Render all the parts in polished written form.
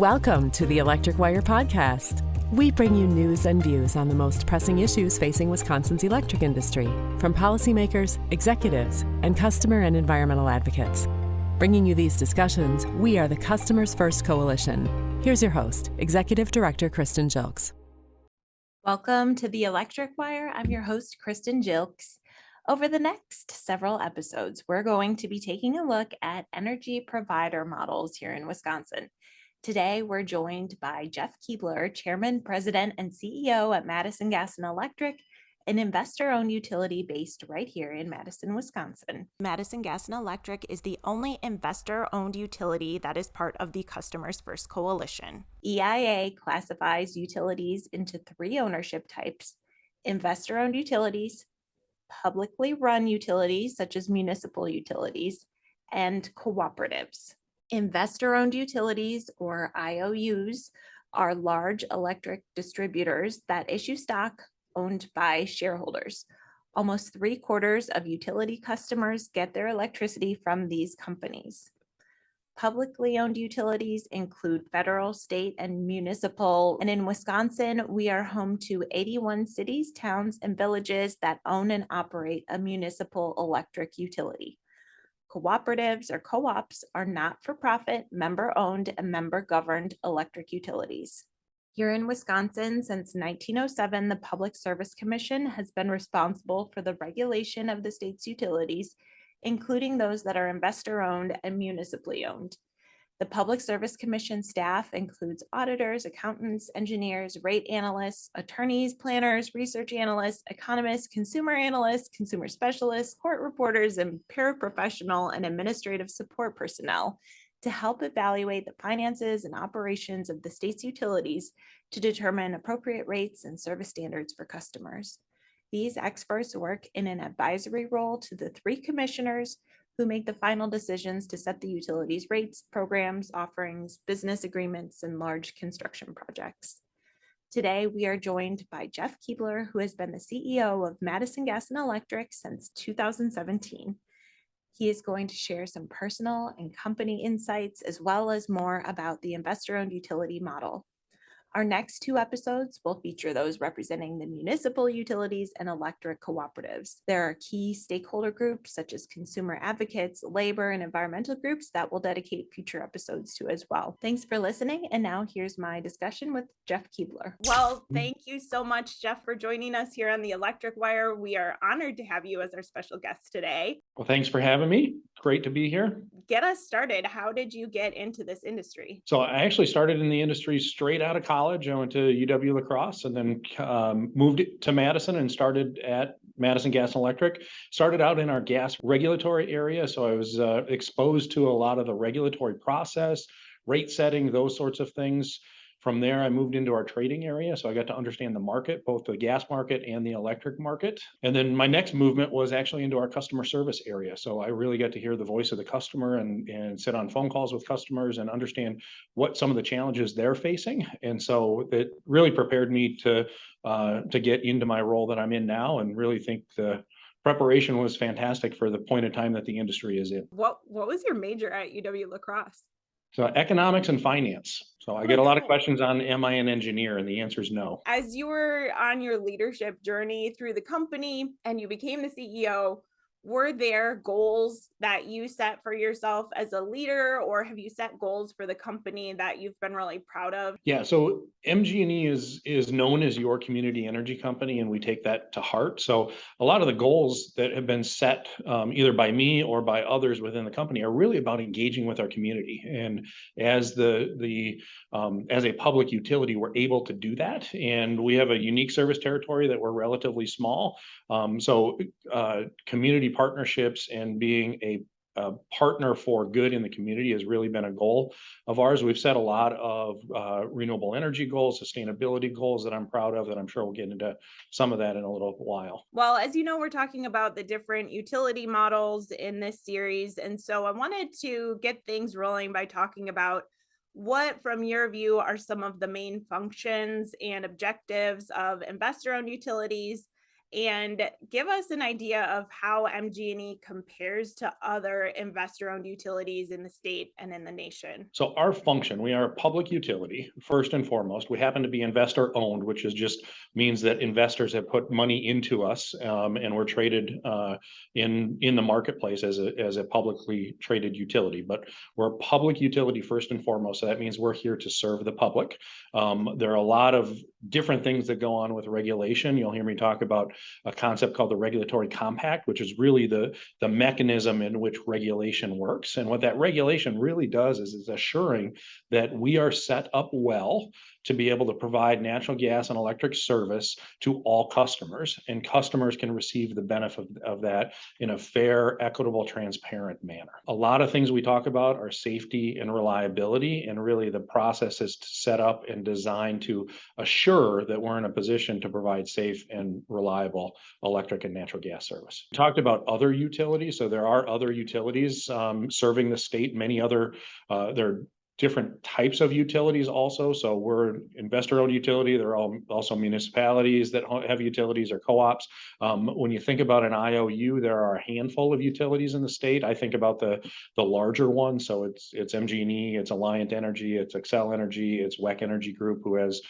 Welcome to the Electric Wire Podcast. We bring you news and views on the most pressing issues facing Wisconsin's electric industry, from policymakers, executives, and customer and environmental advocates. Bringing you these discussions, we are the Customers First Coalition. Here's your host, Executive Director Kristen Jilks. Welcome to the Electric Wire. I'm your host, Kristen Jilks. Over the next several episodes, we're going to be taking a look at energy provider models here in Wisconsin. Today, we're joined by Jeff Keebler, Chairman, President, and CEO at Madison Gas and Electric, an investor-owned utility based right here in Madison, Wisconsin. Madison Gas and Electric is the only investor-owned utility that is part of the Customers First Coalition. EIA classifies utilities into three ownership types: investor-owned utilities, publicly run utilities such as municipal utilities, and cooperatives. Investor-owned utilities, or IOUs, are large electric distributors that issue stock owned by shareholders. Almost 3/4 of utility customers get their electricity from these companies. Publicly owned utilities include federal, state, and municipal. And in Wisconsin, we are home to 81 cities, towns, and villages that own and operate a municipal electric utility. Cooperatives or co-ops are not-for-profit, member-owned, and member-governed electric utilities. Here in Wisconsin, since 1907, the Public Service Commission has been responsible for the regulation of the state's utilities, including those that are investor-owned and municipally owned. The Public Service Commission staff includes auditors, accountants, engineers, rate analysts, attorneys, planners, research analysts, economists, consumer analysts, consumer specialists, court reporters, and paraprofessional and administrative support personnel to help evaluate the finances and operations of the state's utilities to determine appropriate rates and service standards for customers. These experts work in an advisory role to the three commissioners who make the final decisions to set the utilities' rates, programs, offerings, business agreements, and large construction projects. Today, we are joined by Jeff Keebler, who has been the CEO of Madison Gas and Electric since 2017. He is going to share some personal and company insights, as well as more about the investor-owned utility model. Our next two episodes will feature those representing the municipal utilities and electric cooperatives. There are key stakeholder groups such as consumer advocates, labor, and environmental groups that we'll dedicate future episodes to as well. Thanks for listening. And now here's my discussion with Jeff Keebler. Well, thank you so much, Jeff, for joining us here on the Electric Wire. We are honored to have you as our special guest today. Well, thanks for having me. Great to be here. Get us started. How did you get into this industry? So I actually started in the industry straight out of college. I went to UW La Crosse and then moved to Madison and started at Madison Gas and Electric. Started out in our gas regulatory area. So I was exposed to a lot of the regulatory process, rate setting, those sorts of things. From there, I moved into our trading area. So I got to understand the market, both the gas market and the electric market. And then my next movement was actually into our customer service area. So I really got to hear the voice of the customer and sit on phone calls with customers and understand what some of the challenges they're facing. And so it really prepared me to get into my role that I'm in now, and really think the preparation was fantastic for the point of time that the industry is in. What was your major at UW La Crosse? So economics and finance. So I get a lot of questions on, am I an engineer? And the answer is no. As you were on your leadership journey through the company and you became the CEO, were there goals that you set for yourself as a leader, or have you set goals for the company that you've been really proud of? Yeah, so MG&E is known as your community energy company, and we take that to heart. So a lot of the goals that have been set either by me or by others within the company are really about engaging with our community. And as as a public utility, we're able to do that. And we have a unique service territory that we're relatively small. So community partnerships and being a partner for good in the community has really been a goal of ours. We've set a lot of renewable energy goals, sustainability goals that I'm proud of, that I'm sure we'll get into some of that in a little while. Well, as you know, we're talking about the different utility models in this series. And so I wanted to get things rolling by talking about what, from your view, are some of the main functions and objectives of investor-owned utilities, and give us an idea of how MG&E compares to other investor-owned utilities in the state and in the nation. So our function, we are a public utility, first and foremost. We happen to be investor owned, which is just means that investors have put money into us, and we're traded in the marketplace as a publicly traded utility. But we're a public utility first and foremost. So that means we're here to serve the public. There are a lot of different things that go on with regulation. You'll hear me talk about a concept called the regulatory compact, which is really the mechanism in which regulation works. And what that regulation really does is assuring that we are set up well to be able to provide natural gas and electric service to all customers, and customers can receive the benefit of that in a fair, equitable, transparent manner. A lot of things we talk about are safety and reliability, and really the process is set up and designed to assure that we're in a position to provide safe and reliable electric and natural gas service. We talked about other utilities, so there are other utilities serving the state. Many other there are different types of utilities also. So we're investor-owned utility. There are also municipalities that have utilities or co-ops. When you think about an IOU, there are a handful of utilities in the state. I think about the larger ones. So it's MG&E, it's Alliant Energy, it's Xcel Energy, it's WEC Energy Group, who has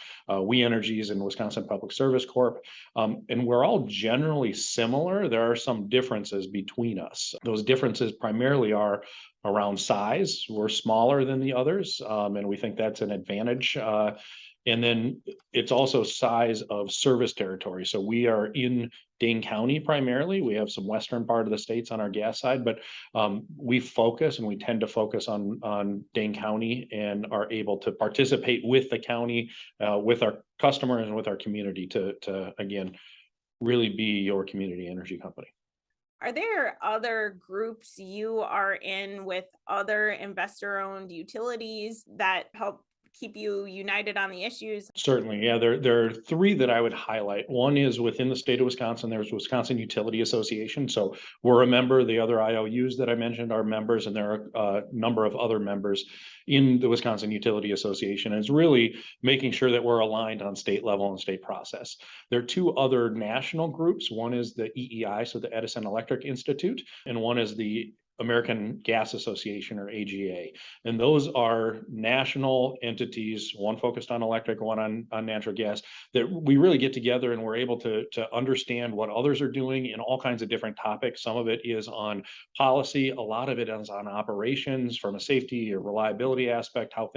We Energies and Wisconsin Public Service Corp. And we're all generally similar. There are some differences between us. Those differences primarily are around size. We're smaller than the others, and we think that's an advantage. And then it's also size of service territory. So we are in Dane County primarily. We have some western part of the states on our gas side, but we tend to focus on Dane County and are able to participate with the county, with our customers and with our community to again, really be your community energy company. Are there other groups you are in with other investor-owned utilities that help keep you united on the issues? Certainly, yeah. There are three that I would highlight. One is within the state of Wisconsin, there's Wisconsin Utility Association. So we're a member. The other IOUs that I mentioned are members, and there are a number of other members in the Wisconsin Utility Association. And it's really making sure that we're aligned on state level and state process. There are two other national groups. One is the EEI, so the Edison Electric Institute, and one is the American Gas Association, or AGA. And those are national entities, one focused on electric, one on natural gas, that we really get together and we're able to understand what others are doing in all kinds of different topics. Some of it is on policy, a lot of it is on operations from a safety or reliability aspect, how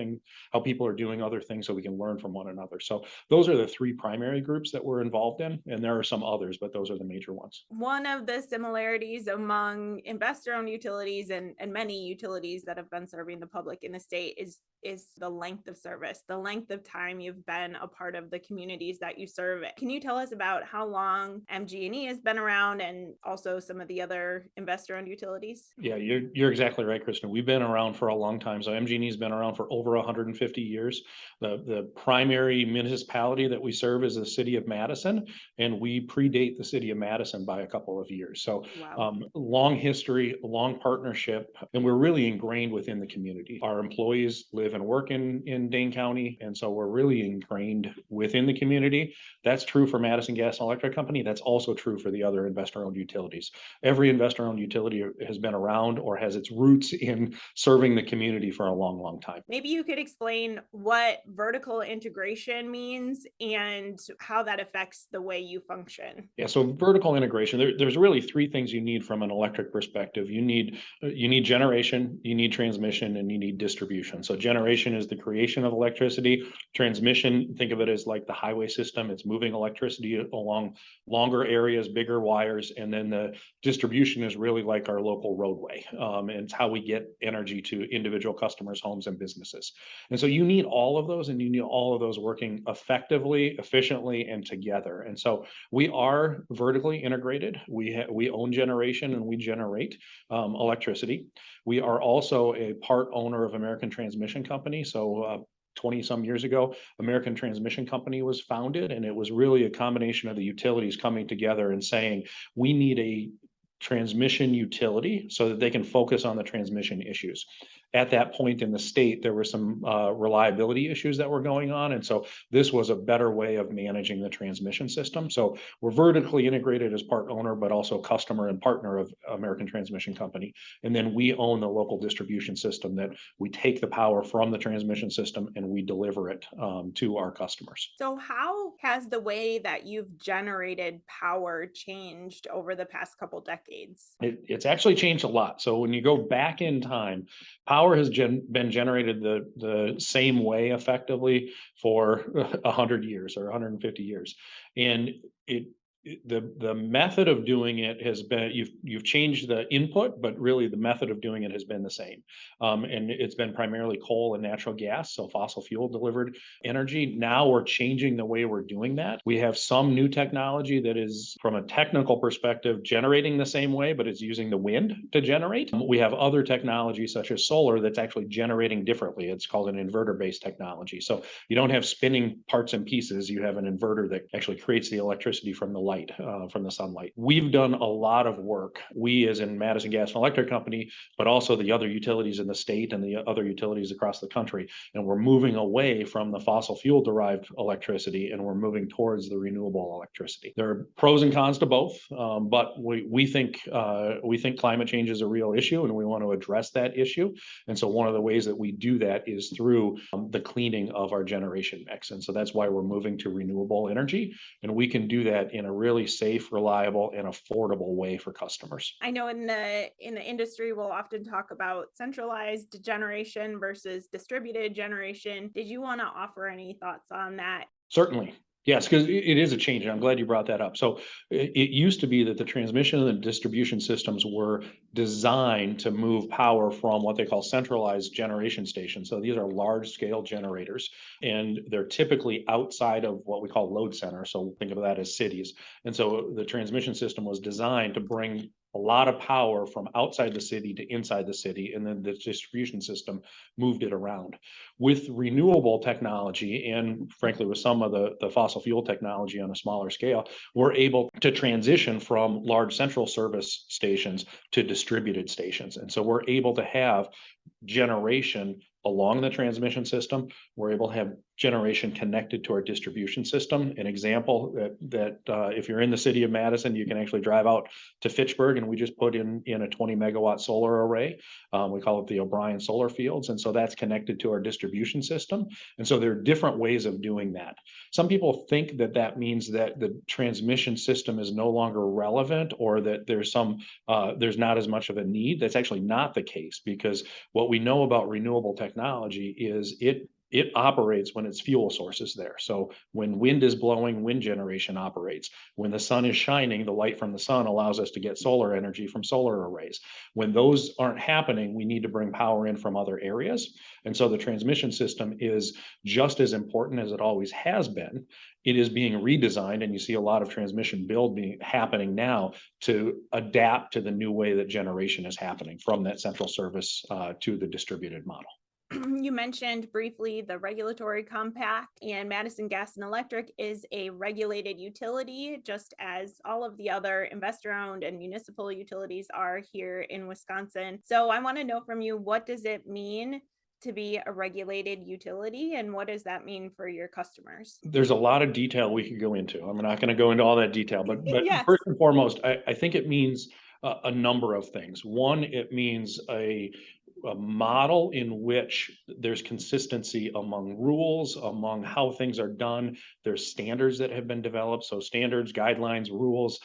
people are doing other things so we can learn from one another. So those are the three primary groups that we're involved in, and there are some others, but those are the major ones. One of the similarities among investor-owned utilities and many utilities that have been serving the public in the state is the length of service, the length of time you've been a part of the communities that you serve. Can you tell us about how long MG&E has been around, and also some of the other investor-owned utilities? Yeah, you're exactly right, Kristen. We've been around for a long time. So MG&E has been around for over 150 years. The primary municipality that we serve is the city of Madison, and we predate the city of Madison by a couple of years. So Wow. long history, long partnership, and we're really ingrained within the community. Our employees live and work in Dane County, and so we're really ingrained within the community. That's true for Madison Gas and Electric Company. That's also true for the other investor-owned utilities. Every investor-owned utility has been around or has its roots in serving the community for a long, long time. Maybe you could explain what vertical integration means and how that affects the way you function. Yeah, so vertical integration, there's really three things you need from an electric perspective. You need generation, you need transmission, and you need distribution. So generation is the creation of electricity. Transmission, think of it as like the highway system. It's moving electricity along longer areas, bigger wires, and then the distribution is really like our local roadway. And it's how we get energy to individual customers, homes, and businesses. And so you need all of those, and you need all of those working effectively, efficiently, and together. And so we are vertically integrated. We own generation and we generate electricity. We are also a part owner of American Transmission Company. So 20 some years ago, American Transmission Company was founded, and it was really a combination of the utilities coming together and saying, we need a transmission utility so that they can focus on the transmission issues. at that point in the state, there were some reliability issues that were going on. And so this was a better way of managing the transmission system. So we're vertically integrated as part owner, but also customer and partner of American Transmission Company. And then we own the local distribution system that we take the power from the transmission system and we deliver it to our customers. So how has the way that you've generated power changed over the past couple decades? It's actually changed a lot. So when you go back in time, power has been generated the same way effectively for 100 years or 150 years. And the method of doing it has been, you've changed the input, but really the method of doing it has been the same. And it's been primarily coal and natural gas, so fossil fuel delivered energy. Now we're changing the way we're doing that. We have some new technology that is, from a technical perspective, generating the same way, but it's using the wind to generate. We have other technology such as solar that's actually generating differently. It's called an inverter-based technology. So you don't have spinning parts and pieces. You have an inverter that actually creates the electricity from the light, from the sunlight. We've done a lot of work. We, as in Madison Gas and Electric Company, but also the other utilities in the state and the other utilities across the country. And we're moving away from the fossil fuel derived electricity and we're moving towards the renewable electricity. There are pros and cons to both, but we think climate change is a real issue and we want to address that issue. And so one of the ways that we do that is through the cleaning of our generation mix. And so that's why we're moving to renewable energy. And we can do that in a really safe, reliable, and affordable way for customers. I know in the industry, we'll often talk about centralized generation versus distributed generation. Did you want to offer any thoughts on that? Certainly. Yes, because it is a change, and I'm glad you brought that up. So it used to be that the transmission and the distribution systems were designed to move power from what they call centralized generation stations. So these are large-scale generators, and they're typically outside of what we call load centers. So think of that as cities. And so the transmission system was designed to bring a lot of power from outside the city to inside the city, and then the distribution system moved it around. With renewable technology, and frankly, with some of the fossil fuel technology on a smaller scale, we're able to transition from large central service stations to distributed stations. And so we're able to have generation along the transmission system. We're able to have generation connected to our distribution system. An example that if you're in the city of Madison, you can actually drive out to Fitchburg, and we just put in a 20 megawatt solar array. We call it the O'Brien solar fields. And so that's connected to our distribution system. And so there are different ways of doing that. Some people think that that means that the transmission system is no longer relevant or that there's not as much of a need. That's actually not the case, because what we know about renewable technology is it operates when its fuel source is there. So when wind is blowing, wind generation operates. When the sun is shining, the light from the sun allows us to get solar energy from solar arrays. When those aren't happening, we need to bring power in from other areas. And so the transmission system is just as important as it always has been. It is being redesigned, and you see a lot of transmission build happening now to adapt to the new way that generation is happening from that central service to the distributed model. You mentioned briefly the regulatory compact, and Madison Gas and Electric is a regulated utility, just as all of the other investor-owned and municipal utilities are here in Wisconsin. So I want to know from you, what does it mean to be a regulated utility, and what does that mean for your customers? There's a lot of detail we could go into. I'm not going to go into all that detail, but Yes. First and foremost, I think it means a number of things. One, it means a model in which there's consistency among rules, among how things are done. There's standards that have been developed. So standards, guidelines, rules,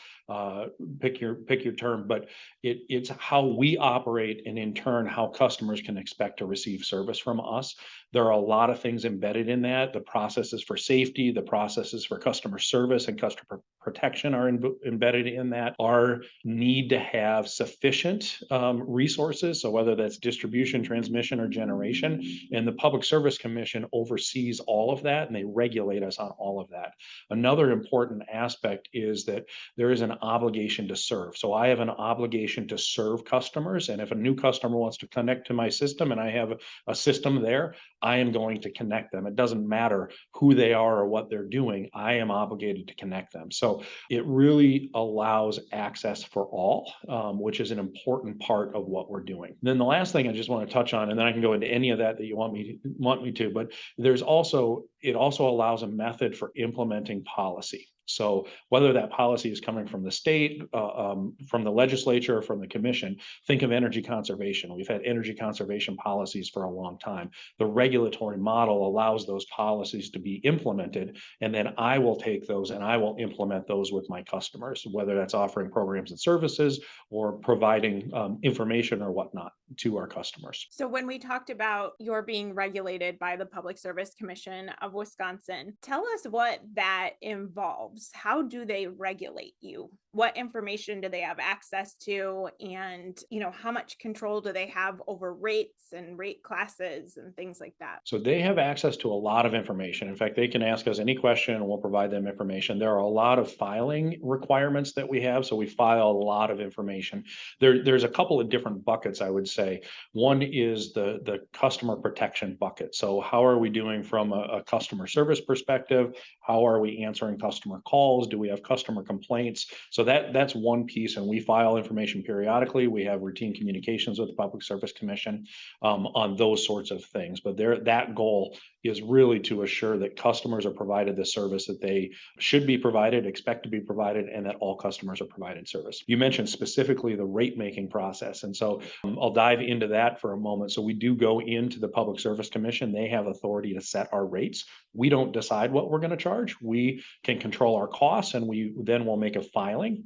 pick your term, but it's how we operate, and in turn, how customers can expect to receive service from us. There are a lot of things embedded in that. The processes for safety, the processes for customer service and customer protection are embedded in that. Our need to have sufficient resources, so whether that's distribution, transmission, or generation, and the Public Service Commission oversees all of that, and they regulate us on all of that. Another important aspect is that there is an obligation to serve. So I have an obligation to serve customers. And if a new customer wants to connect to my system and I have a system there, I am going to connect them. It doesn't matter who they are or what they're doing. I am obligated to connect them. So it really allows access for all, which is an important part of what we're doing. Then the last thing I just want to touch on, and then I can go into any of that you want me to, but it also allows a method for implementing policy. So whether that policy is coming from the state, from the legislature, or from the commission, think of energy conservation. We've had energy conservation policies for a long time. The regulatory model allows those policies to be implemented, and then I will take those and I will implement those with my customers, whether that's offering programs and services or providing information or whatnot to our customers. So when we talked about your being regulated by the Public Service Commission of Wisconsin, tell us what that involves. How do they regulate you? What information do they have access to? And, how much control do they have over rates and rate classes and things like that? So they have access to a lot of information. In fact, they can ask us any question and we'll provide them information. There are a lot of filing requirements that we have. So we file a lot of information. There's a couple of different buckets, I would say. One is the customer protection bucket. So how are we doing from a customer service perspective? How are we answering customer calls? Do we have customer complaints? So that's one piece, and we file information periodically. We have routine communications with the Public Service Commission on those sorts of things. But that goal is really to assure that customers are provided the service that they should be provided, expect to be provided, and that all customers are provided service. You mentioned specifically the rate making process, and so I'll dive into that for a moment. So we do go into the Public Service Commission. They have authority to set our rates. We don't decide what we're going to charge. We can control our costs, and we then will make a filing.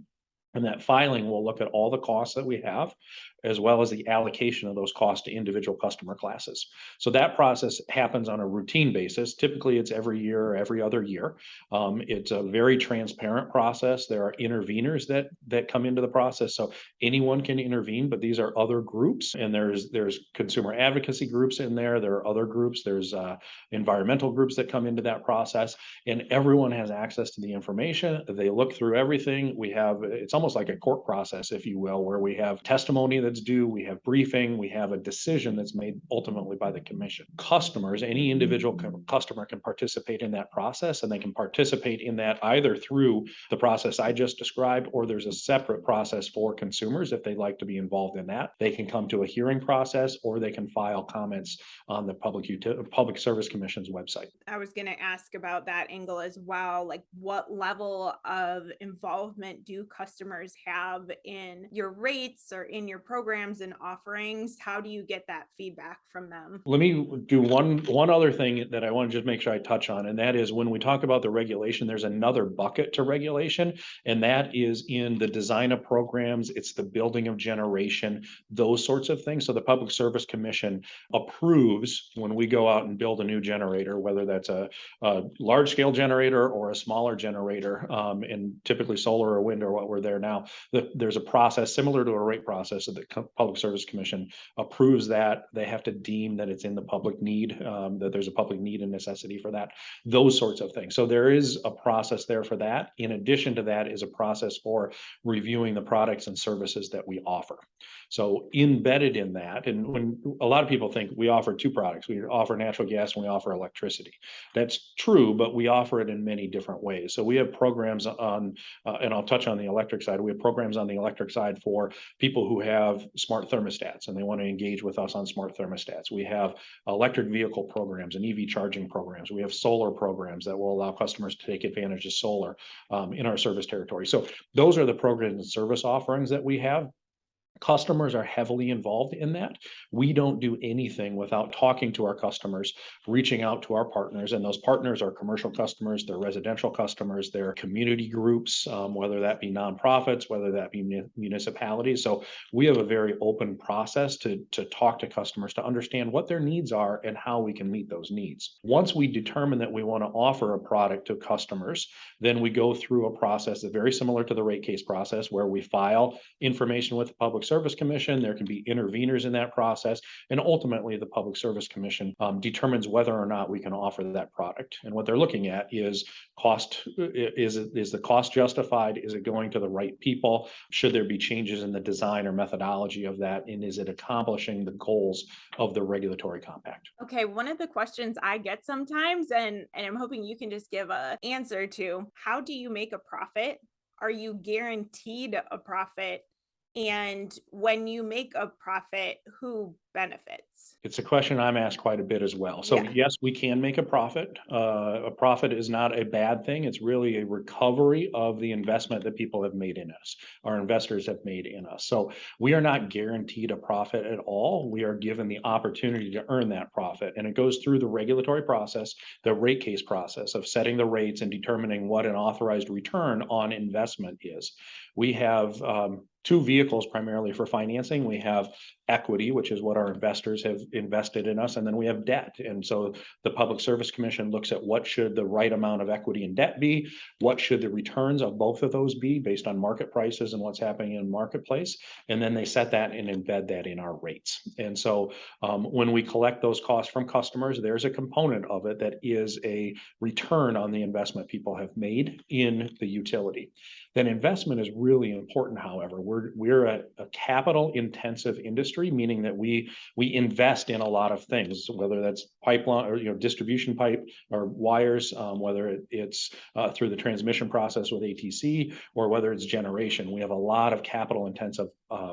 And that filing will look at all the costs that we have, as well as the allocation of those costs to individual customer classes. So that process happens on a routine basis. Typically, it's every year or every other year. It's a very transparent process. There are interveners that come into the process. So anyone can intervene, but these are other groups. And there's consumer advocacy groups in there. There are other groups. There's environmental groups that come into that process. And everyone has access to the information. They look through everything. It's almost like a court process, if you will, where we have testimony that's due, we have briefing, we have a decision that's made ultimately by the commission. Customers, any individual customer can participate in that process, and they can participate in that either through the process I just described, or there's a separate process for consumers if they'd like to be involved in that. They can come to a hearing process, or they can file comments on the Public Service Commission's website. I was going to ask about that angle as well. Like, what level of involvement do customers have in your rates or in your programs and offerings? How do you get that feedback from them? Let me do one other thing that I want to just make sure I touch on, and that is when we talk about the regulation, there's another bucket to regulation, and that is in the design of programs, it's the building of generation, those sorts of things. So the Public Service Commission approves when we go out and build a new generator, whether that's a large scale generator or a smaller generator, and typically solar or wind or what we're there now. There's a process similar to a rate process that the Public Service Commission approves that. They have to deem that it's in the public need, that there's a public need and necessity for that, those sorts of things. So there is a process there for that. In addition to that is a process for reviewing the products and services that we offer. So embedded in that, and when a lot of people think we offer two products, we offer natural gas and we offer electricity. That's true, but we offer it in many different ways. So we have programs on, and I'll touch on the electric side. We have programs on the electric side for people who have smart thermostats and they want to engage with us on smart thermostats. We have electric vehicle programs and EV charging programs. We have solar programs that will allow customers to take advantage of solar in our service territory. So those are the programs and service offerings that we have. Customers are heavily involved in that. We don't do anything without talking to our customers, reaching out to our partners, and those partners are commercial customers, they're residential customers, they're community groups, whether that be nonprofits, whether that be municipalities. So we have a very open process to talk to customers to understand what their needs are and how we can meet those needs. Once we determine that we want to offer a product to customers, then we go through a process that's very similar to the rate case process where we file information with the Public Service Commission. There can be interveners in that process. And ultimately, the Public Service Commission determines whether or not we can offer that product. And what they're looking at is cost. Is the cost justified? Is it going to the right people? Should there be changes in the design or methodology of that? And is it accomplishing the goals of the regulatory compact? Okay, one of the questions I get sometimes, and I'm hoping you can just give an answer to, how do you make a profit? Are you guaranteed a profit? And when you make a profit, who benefits? It's a question I'm asked quite a bit as well. So Yeah. yes, we can make a profit. A profit is not a bad thing. It's really a recovery of the investment that people have made in us, our investors have made in us. So we are not guaranteed a profit at all. We are given the opportunity to earn that profit. And it goes through the regulatory process, the rate case process of setting the rates and determining what an authorized return on investment is. We have two vehicles primarily for financing. We have equity, which is what our investors have invested in us, and then we have debt. And so the Public Service Commission looks at what should the right amount of equity and debt be, what should the returns of both of those be based on market prices and what's happening in the marketplace, and then they set that and embed that in our rates. And so when we collect those costs from customers, there's a component of it that is a return on the investment people have made in the utility. Then investment is really important, however. We're a capital intensive industry, meaning that we invest in a lot of things, whether that's pipeline or distribution pipe or wires, whether it's through the transmission process with ATC, or whether it's generation. We have a lot of capital intensive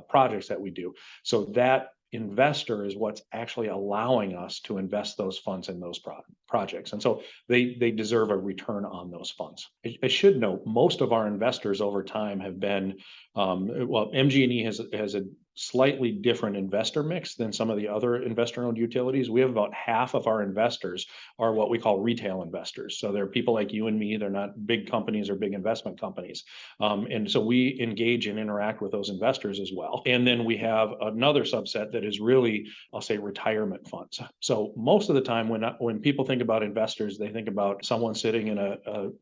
projects that we do. So that investor is what's actually allowing us to invest those funds in those projects. And so they deserve a return on those funds. I should note, most of our investors over time have been, MG&E has a slightly different investor mix than some of the other investor-owned utilities. We have about half of our investors are what we call retail investors. So they're people like you and me. They're not big companies or big investment companies. And so we engage and interact with those investors as well. And then we have another subset that is really, I'll say, retirement funds. So most of the time when people think about investors, they think about someone sitting in a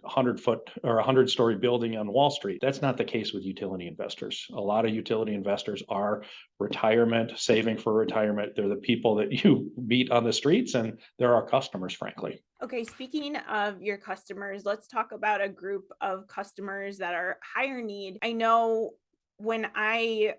100-foot or 100-story building on Wall Street. That's not the case with utility investors. A lot of utility investors are retirement, saving for retirement. They're the people that you meet on the streets, and they're our customers, frankly. Okay, speaking of your customers, let's talk about a group of customers that are higher need. I know when I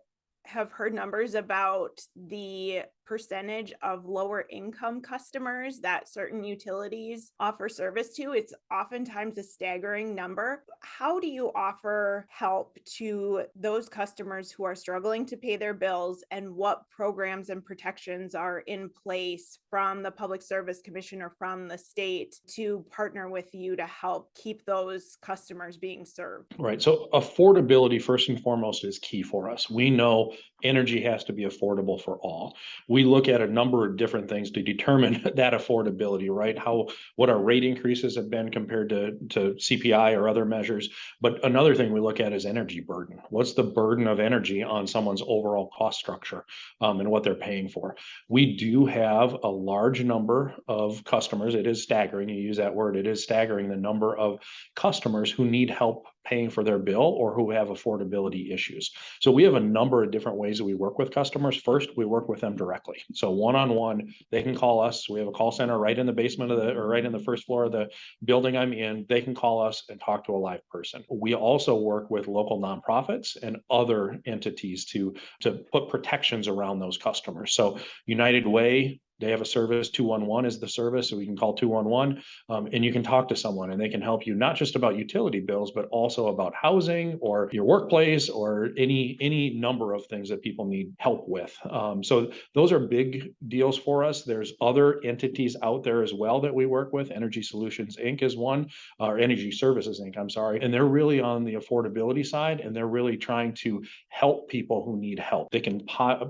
have heard numbers about the percentage of lower income customers that certain utilities offer service to, it's oftentimes a staggering number. How do you offer help to those customers who are struggling to pay their bills, and what programs and protections are in place from the Public Service Commission or from the state to partner with you to help keep those customers being served? Right. So affordability, first and foremost, is key for us. We know energy has to be affordable for all. We look at a number of different things to determine that affordability, right? What our rate increases have been compared to CPI or other measures. But another thing we look at is energy burden. What's the burden of energy on someone's overall cost structure and what they're paying for? We do have a large number of customers. It is staggering. You use that word. It is staggering the number of customers who need help paying for their bill or who have affordability issues. So we have a number of different ways that we work with customers. First, we work with them directly. So one-on-one, they can call us. We have a call center right in the basement or right in the first floor of the building I'm in. They can call us and talk to a live person. We also work with local nonprofits and other entities to put protections around those customers. So United Way, they have a service. 211 is the service, so we can call 211 and you can talk to someone and they can help you not just about utility bills, but also about housing or your workplace or any number of things that people need help with. So those are big deals for us. There's other entities out there as well that we work with. Energy Solutions Inc. is one, or Energy Services Inc. I'm sorry. And they're really on the affordability side, and they're really trying to help people who need help. They can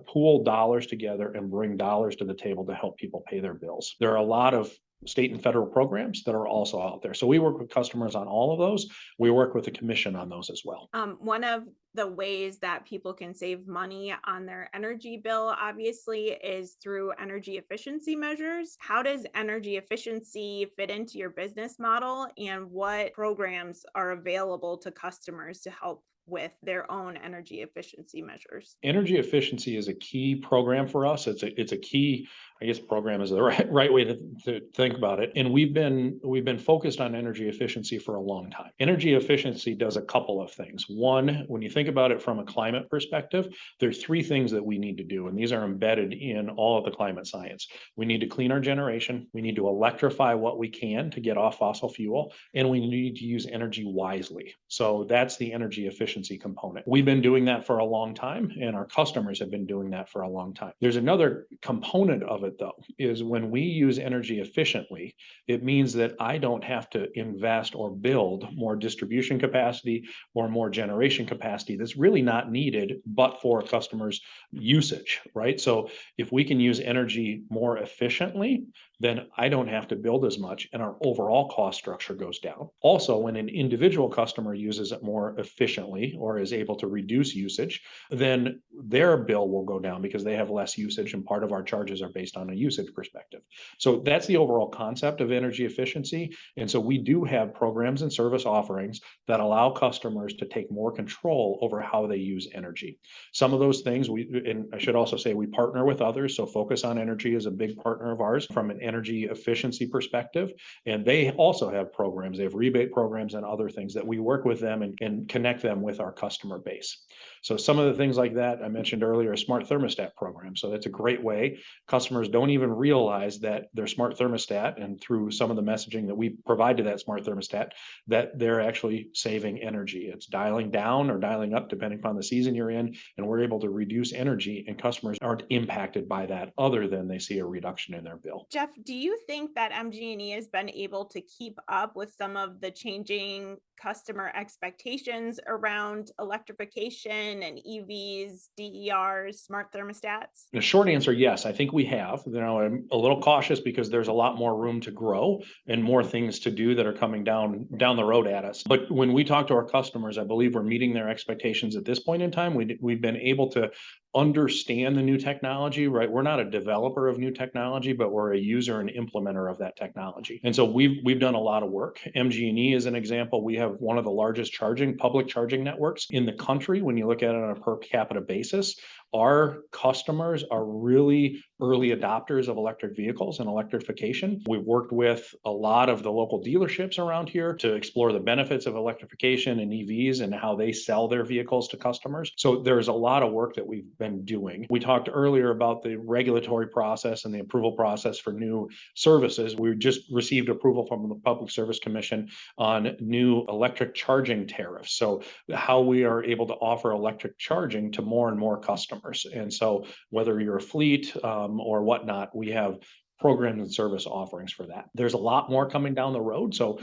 pool dollars together and bring dollars to the table to help people pay their bills. There are a lot of state and federal programs that are also out there. So we work with customers on all of those. We work with the commission on those as well. One of the ways that people can save money on their energy bill, obviously, is through energy efficiency measures. How does energy efficiency fit into your business model, and what programs are available to customers to help with their own energy efficiency measures? Energy efficiency is a key program for us. It's a key, I guess program is the right way to think about it. And we've been focused on energy efficiency for a long time. Energy efficiency does a couple of things. One, when you think about it from a climate perspective, there's three things that we need to do, and these are embedded in all of the climate science. We need to clean our generation, we need to electrify what we can to get off fossil fuel, and we need to use energy wisely. So that's the energy efficiency component. We've been doing that for a long time, and our customers have been doing that for a long time. There's another component of it, though, is when we use energy efficiently, it means that I don't have to invest or build more distribution capacity or more generation capacity that's really not needed, but for customers' usage, right? So if we can use energy more efficiently, then I don't have to build as much and our overall cost structure goes down. Also, when an individual customer uses it more efficiently or is able to reduce usage, then their bill will go down because they have less usage, and part of our charges are based on a usage perspective. So that's the overall concept of energy efficiency. And so we do have programs and service offerings that allow customers to take more control over how they use energy. Some of those things and I should also say we partner with others. So Focus on Energy is a big partner of ours from an energy efficiency perspective. And they also have programs, they have rebate programs and other things that we work with them and connect them with our customer base. So some of the things like that I mentioned earlier, a smart thermostat program. So that's a great way. Customers don't even realize that their smart thermostat, and through some of the messaging that we provide to that smart thermostat, that they're actually saving energy. It's dialing down or dialing up depending upon the season you're in, and we're able to reduce energy, and customers aren't impacted by that other than they see a reduction in their bill. Jeff, do you think that MG&E has been able to keep up with some of the changing customer expectations around electrification and EVs, DERs, smart thermostats? The short answer, yes, I think we have. I'm a little cautious because there's a lot more room to grow and more things to do that are coming down the road at us. But when we talk to our customers, I believe we're meeting their expectations at this point in time. We've been able to understand the new technology, right? We're not a developer of new technology, but we're a user and implementer of that technology. And so we've done a lot of work. MG&E is an example. We have one of the largest public charging networks in the country. When you look at it on a per capita basis, our customers are really early adopters of electric vehicles and electrification. We've worked with a lot of the local dealerships around here to explore the benefits of electrification and EVs and how they sell their vehicles to customers. So there's a lot of work that we've been doing. We talked earlier about the regulatory process and the approval process for new services. We just received approval from the Public Service Commission on new electric charging tariffs. So how we are able to offer electric charging to more and more customers. And so whether you're a fleet or whatnot, we have programs and service offerings for that. There's a lot more coming down the road. So,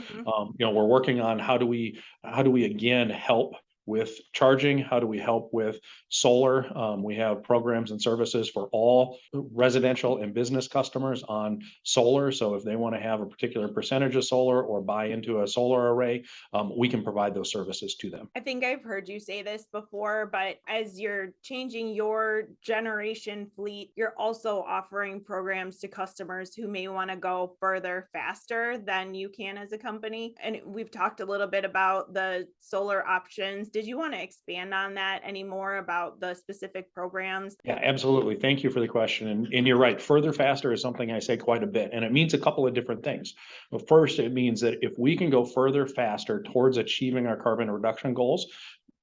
we're working on how do we again help with charging? How do we help with solar? We have programs and services for all residential and business customers on solar. So if they want to have a particular percentage of solar or buy into a solar array, we can provide those services to them. I think I've heard you say this before, but as you're changing your generation fleet, you're also offering programs to customers who may want to go further faster than you can as a company. And we've talked a little bit about the solar options. Did you want to expand on that any more about the specific programs? Yeah, absolutely. Thank you for the question. And you're right. Further faster is something I say quite a bit, and it means a couple of different things. But first, it means that if we can go further faster towards achieving our carbon reduction goals,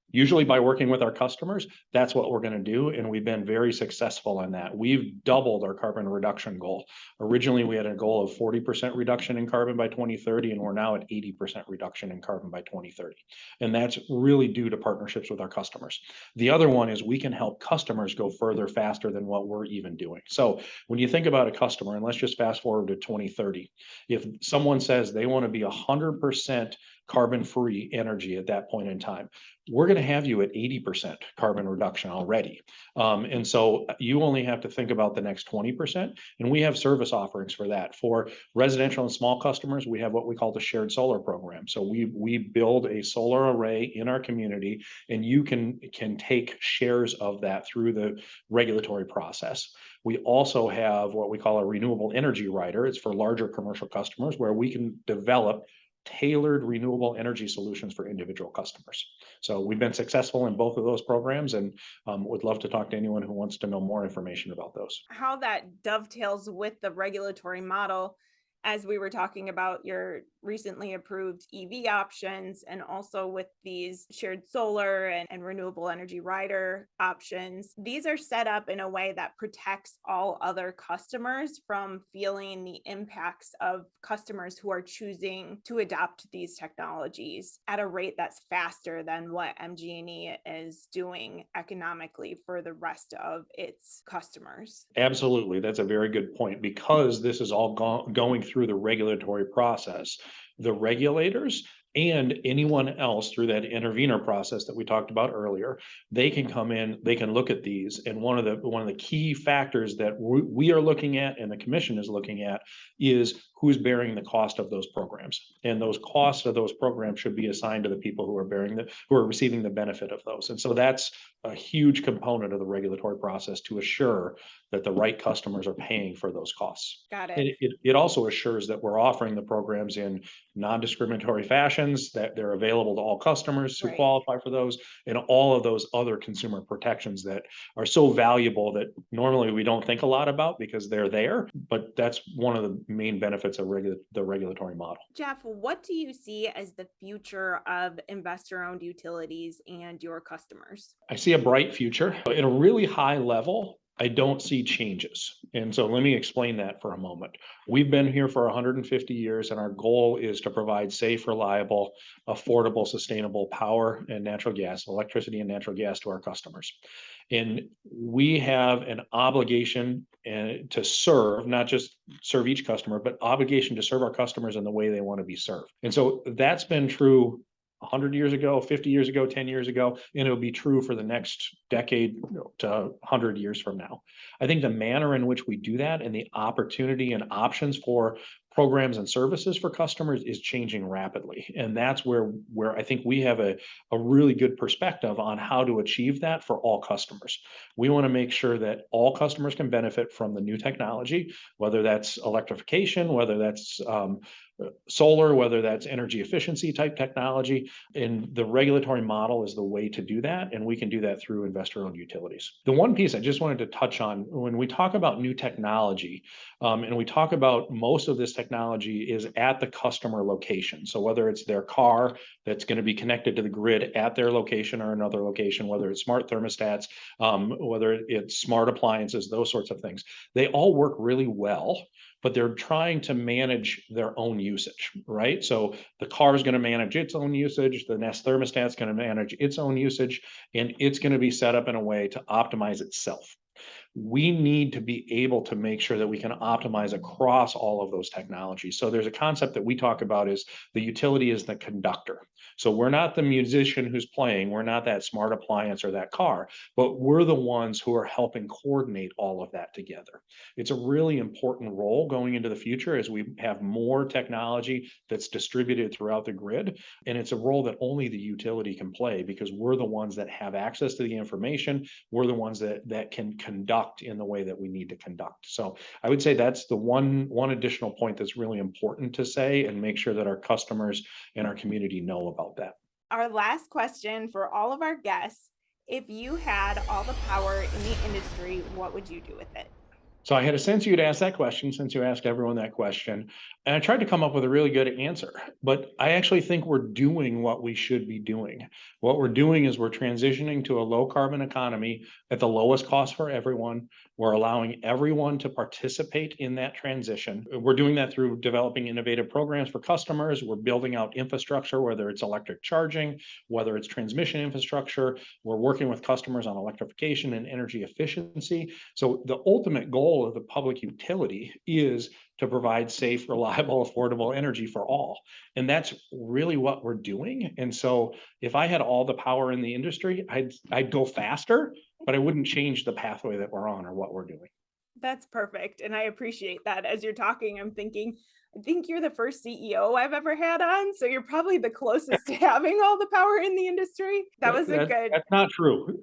usually by working with our customers, that's what we're going to do. And we've been very successful in that. We've doubled our carbon reduction goal. Originally, we had a goal of 40% reduction in carbon by 2030, and we're now at 80% reduction in carbon by 2030. And that's really due to partnerships with our customers. The other one is we can help customers go further faster than what we're even doing. So when you think about a customer, and let's just fast forward to 2030, if someone says they want to be 100% carbon-free energy at that point in time, we're going to have you at 80% carbon reduction already. And so you only have to think about the next 20%. And we have service offerings for that. For residential and small customers, we have what we call the shared solar program. So we build a solar array in our community, and you can take shares of that through the regulatory process. We also have what we call a renewable energy rider. It's for larger commercial customers where we can develop tailored renewable energy solutions for individual customers. So we've been successful in both of those programs, and would love to talk to anyone who wants to know more information about those. How that dovetails with the regulatory model, as we were talking about your recently approved EV options, and also with these shared solar and renewable energy rider options. These are set up in a way that protects all other customers from feeling the impacts of customers who are choosing to adopt these technologies at a rate that's faster than what MG&E is doing economically for the rest of its customers. Absolutely. That's a very good point. Because this is all going through the regulatory process, the regulators and anyone else through that intervener process that we talked about earlier, they can come in, they can look at these. And one of the key factors that we are looking at and the commission is looking at is who's bearing the cost of those programs. And those costs of those programs should be assigned to the people who are receiving the benefit of those. And so that's a huge component of the regulatory process to assure that the right customers are paying for those costs. Got And it. it also assures that we're offering the programs in non-discriminatory fashions, that they're available to all customers who Right. qualify for those, and all of those other consumer protections that are so valuable that normally we don't think a lot about because they're there. But that's one of the main benefits of the regulatory model. Jeff, what do you see as the future of investor-owned utilities and your customers? I see a bright future. At a really high level, I don't see changes. And so let me explain that for a moment. We've been here for 150 years, and our goal is to provide safe, reliable, affordable, sustainable power and natural gas, electricity and natural gas to our customers. And we have an obligation to serve, not just serve each customer, but obligation to serve our customers in the way they want to be served. And so that's been true 100 years ago, 50 years ago, 10 years ago, and it'll be true for the next decade to 100 years from now. I think the manner in which we do that and the opportunity and options for programs and services for customers is changing rapidly. And that's where I think we have a really good perspective on how to achieve that for all customers. We want to make sure that all customers can benefit from the new technology, whether that's electrification, whether that's solar, whether that's energy efficiency type technology. And the regulatory model is the way to do that. And we can do that through investor-owned utilities. The one piece I just wanted to touch on, when we talk about new technology, and we talk about most of this technology is at the customer location. So whether it's their car that's going to be connected to the grid at their location or another location, whether it's smart thermostats, whether it's smart appliances, those sorts of things, they all work really well, but they're trying to manage their own usage, right? So the car is going to manage its own usage, the Nest thermostat is going to manage its own usage, and it's going to be set up in a way to optimize itself. We need to be able to make sure that we can optimize across all of those technologies. So there's a concept that we talk about is the utility is the conductor. So we're not the musician who's playing, we're not that smart appliance or that car, but we're the ones who are helping coordinate all of that together. It's a really important role going into the future as we have more technology that's distributed throughout the grid. And it's a role that only the utility can play because we're the ones that have access to the information. We're the ones that can conduct in the way that we need to conduct. So I would say that's the one additional point that's really important to say and make sure that our customers and our community know about that. Our last question for all of our guests: if you had all the power in the industry, what would you do with it? So I had a sense you'd ask that question since you asked everyone that question. And I tried to come up with a really good answer, but I actually think we're doing what we should be doing. What we're doing is we're transitioning to a low carbon economy at the lowest cost for everyone. We're allowing everyone to participate in that transition. We're doing that through developing innovative programs for customers. We're building out infrastructure, whether it's electric charging, whether it's transmission infrastructure. We're working with customers on electrification and energy efficiency. So the ultimate goal of the public utility is to provide safe, reliable, affordable energy for all. And that's really what we're doing. And so if I had all the power in the industry, I'd go faster, but I wouldn't change the pathway that we're on or what we're doing. That's perfect. And I appreciate that. As you're talking, I'm thinking, I think you're the first CEO I've ever had on. So you're probably the closest to having all the power in the industry. That was a good. That's not true.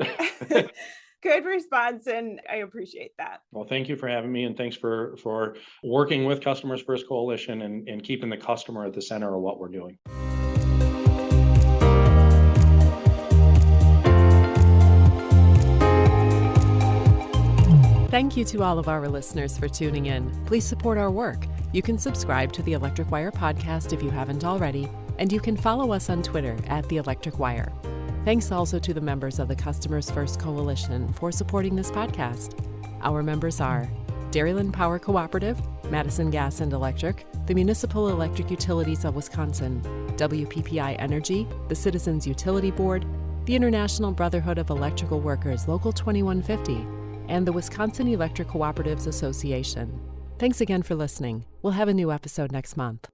Good response, and I appreciate that. Well, thank you for having me, and thanks for working with Customers First Coalition and keeping the customer at the center of what we're doing. Thank you to all of our listeners for tuning in. Please support our work. You can subscribe to the Electric Wire podcast if you haven't already, and you can follow us on Twitter at The Electric Wire. Thanks also to the members of the Customers First Coalition for supporting this podcast. Our members are Dairyland Power Cooperative, Madison Gas and Electric, the Municipal Electric Utilities of Wisconsin, WPPI Energy, the Citizens Utility Board, the International Brotherhood of Electrical Workers Local 2150, and the Wisconsin Electric Cooperatives Association. Thanks again for listening. We'll have a new episode next month.